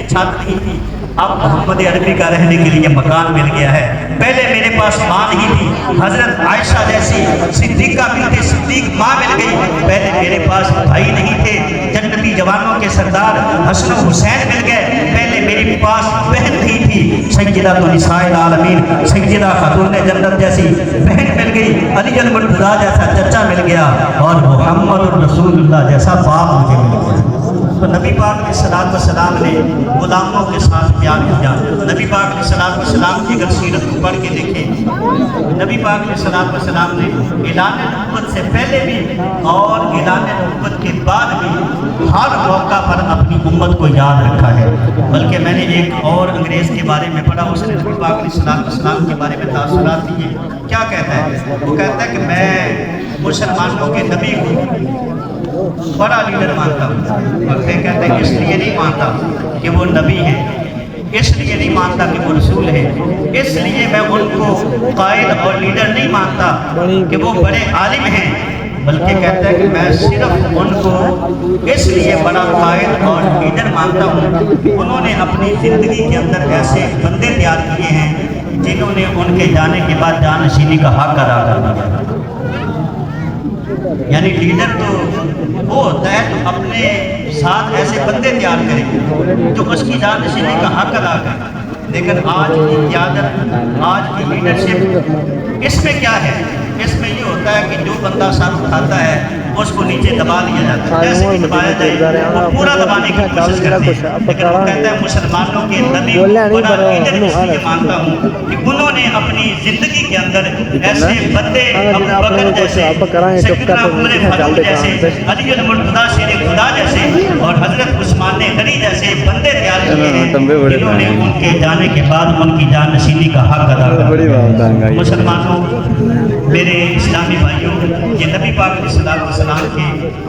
छत नहीं थी, अब मोहम्मद अरबी का रहने के लिए मकान मिल गया है। पहले मेरे पास माँ नहीं थी, हजरत आयशा जैसी सिद्दीका बिन्ते सिद्दीक माँ मिल गई। पहले मेरे पास भाई नहीं थे, जन्नती जवानों के सरदार हसन हुसैन मिल गए। पहले मेरे पास बहन नहीं थी, सैयदा तो निसाए आलमीन सैयदा खातून जन्नत जैसी बहन मिल गई, अली अल मुर्तज़ा जैसा चचा मिल गया, और मोहम्मद रसूलुल्लाह जैसा बाप मुझे मिल गया। तो नबी पाक अलैहिस्सलाम ने गुलामों के साथ प्यार किया। नबी पाक अलैहिस्सलाम की अगर सीरत को पढ़ के देखें, नबी पाक अलैहिस्सलाम ने ऐलान नबुव्वत से पहले भी और ऐलान नबुव्वत के बाद भी हर मौका पर अपनी उम्मत को याद रखा है। बल्कि मैंने एक और अंग्रेज़ के बारे में पढ़ा, उसने नबी पाक अलैहिस्सलाम के बारे में तासुरात दिए। क्या कहता है? वो कहता है कि मैं मुसलमानों के नबी को बड़ा लीडर मानता हूँ, और फिर कहते हैं इसलिए नहीं मानता कि वो नबी है, इसलिए नहीं मानता कि वो रसूल है, इसलिए मैं उनको कायद और लीडर नहीं मानता कि वो बड़े आलिम हैं, बल्कि कहता है कि मैं सिर्फ उनको इसलिए बड़ा कायद और लीडर मानता हूँ, उन्होंने अपनी ज़िंदगी के अंदर ऐसे बंदे तैयार किए हैं जिन्होंने उनके जाने के बाद जानशीनी का हक अदा कर दिया। यानी लीडर तो वो होता है जो अपने साथ ऐसे बंदे तैयार करे जो उसकी जानशीनी का हक अदा करे। लेकिन आज की क़यादत, आज की लीडरशिप, इसमें क्या है? इसमें ये होता है कि जो बंदा सर उठाता है उसको नीचे दबा दिया जाता है, जैसे कि दबाया जाए वो पूरा दबाने की कोशिश करते हैं। लेकिन वो कहता है मुसलमानों के नबी बड़ा लीडर इसलिए मानता हूँ कि उन्होंने अपनी ज़िंदगी के अंदर ऐसे बंदे अबू बकर जैसे, सैयदना उमर फारूक जैसे, अली अल मुर्तज़ा शेर खुदा जैसे और हजरत उस्मान गनी जैसे बंदे तैयार किए हैं जिन्होंने उनके जाने के बाद उनकी जानशीनी का हक अदा किया। मुसलमानों, मेरे इस्लामी भाइयों, ये नबी पाक अलैहिस्सलाम के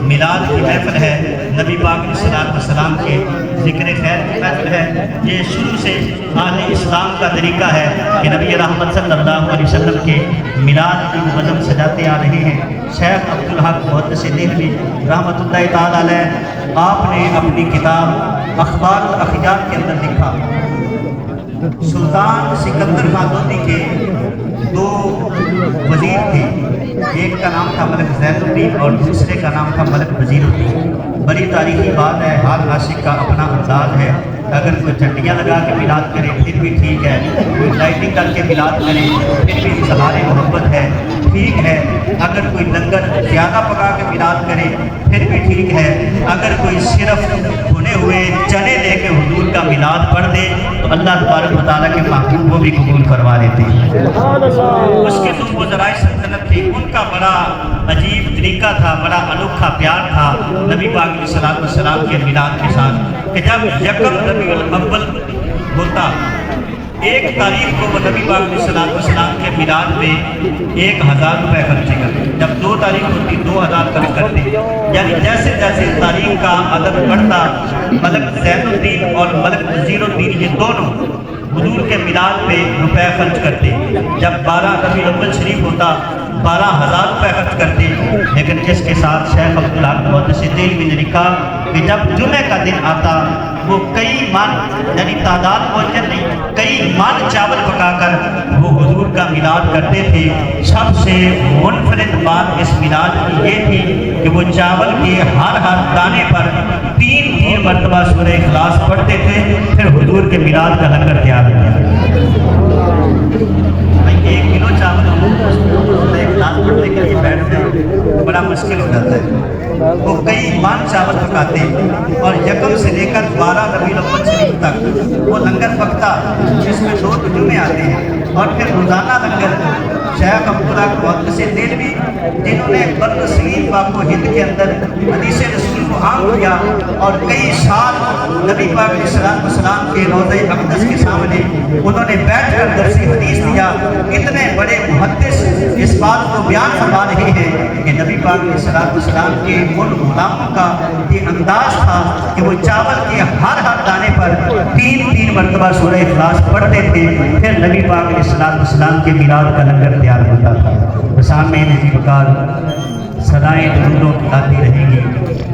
मिलाद की महफिल है, नबी पाक अलैहिस्सलाम के ज़िक्र खैर की महफिल है। ये शुरू से आले इस्लाम का तरीका है कि नबी रहमत सल्लल्लाहु अलैहि वसल्लम के मिलाद की बज़म सजाते आ रहे हैं। शेख अब्दुल हक मुहद्दिस देहलवी रहमतुल्लाह तआला अलैह, आपने अपनी किताब अखबार अल अखयार के अंदर लिखा, सुल्तान सिकंदर मादोदी के दो वजीर थे, एक का नाम था मलिक ज़ैनुद्दीन और दूसरे का नाम था मलिक वजीरुद्दीन। बड़ी तारीखी बात है, हर आशिक का अपना अंदाज है। अगर कोई झंडियाँ लगा के मिलाद करे फिर भी ठीक है, कोई लाइटिंग करके मिलाद करे फिर भी सहारे मोहब्बत है, ठीक है। अगर कोई लंगर ज़्यादा पका के मिलाद करे फिर भी ठीक है। अगर कोई सिर्फ भुने हुए चने दे के हुजूर का मिलाद पढ़ दे तो अल्लाह तबारक व तआला के महबूब वो भी कबूल फरमा लेते हैं। उसके तो वो ज़राए सल्तनत थे, उनका बड़ा अजीब तरीका था, बड़ा अनोखा प्यार था नबी पाक अलैहिस्सलाम के मिलाद के साथ कि जब यकम रबीउल अव्वल होता, 1 तारीख को वो नबी पाक अलैहिस्सलाम के मिलाद में 1000 रुपये खर्च करते। जब 2 तारीख होती 2000 खर्च करते। यानी जैसे जैसे तारीख का अदद बढ़ता, मलिक ज़ैनुद्दीन और मलिक वज़ीरुद्दीन ये दोनों हुजूर के मिलाद पे रुपए खर्च करते। जब 12 रबीउल अव्वल शरीफ होता 12,000 रुपये खर्च करते। लेकिन इसके साथ शेख अब्दुल हक मुहद्दिस देहलवी ने लिखा कि जब जुमे का दिन आता वो कई मन, यानी तादाद मुअज्जल नहीं, कई मन चावल पकाकर वो हुजूर का मिलाद करते थे। सबसे मुनफरिद बात इस मिलाद की ये थी कि वो चावल के हर दाने पर 3 मरतबा सूरह इखलास पढ़ते थे, फिर हुजूर के मिलाद का लंगर तैयार हो गया। 1 किलो चावल सूरह इखलास पढ़ने के लिए बैठते बड़ा मुश्किल हो जाता है। वो कई मान चावल पकाते और यकम से लेकर 12 रबीउल अव्वल शरीफ तक वो लंगर पकता, जिसमें 2 जुमे आते हैं। और फिर रोज़ाना लंगर शेख अब्दुल हक मुहद्दिस देहलवी, जिन्होंने बद्र सलीम वाक़ो हिंद के अंदर हदीस रसूल को आम किया और कई साल नबी पाक अलैहिस्सलाम के रोज़े अक़दस के सामने उन्होंने बैठकर दर्सी हदीस दिया। इतने बड़े मुहद्दिस इस बात को बयान फरमा रहे हैं कि नबी पाक अलैहिस्सलाम के उन गुलामों का ये अंदाज था कि वो चावल के हर दाने पर 3 मरतबा सूरह इखलास पढ़ते थे, फिर नबी पाक अलैहिस्सलाम के मिलाद का लंगर तैयार होता था। सामने नजीब कार सदाएं दुरूदों की आती रहेंगी,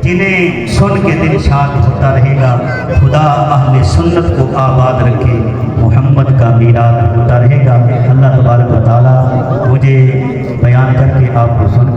जिन्हें सुन के दिल शाद होता रहेगा। खुदा अहले सुन्नत को आबाद रखे, मोहम्मद का मीराद होता रहेगा। अल्लाह तबारक व तआला मुझे बयान करके आपको सुन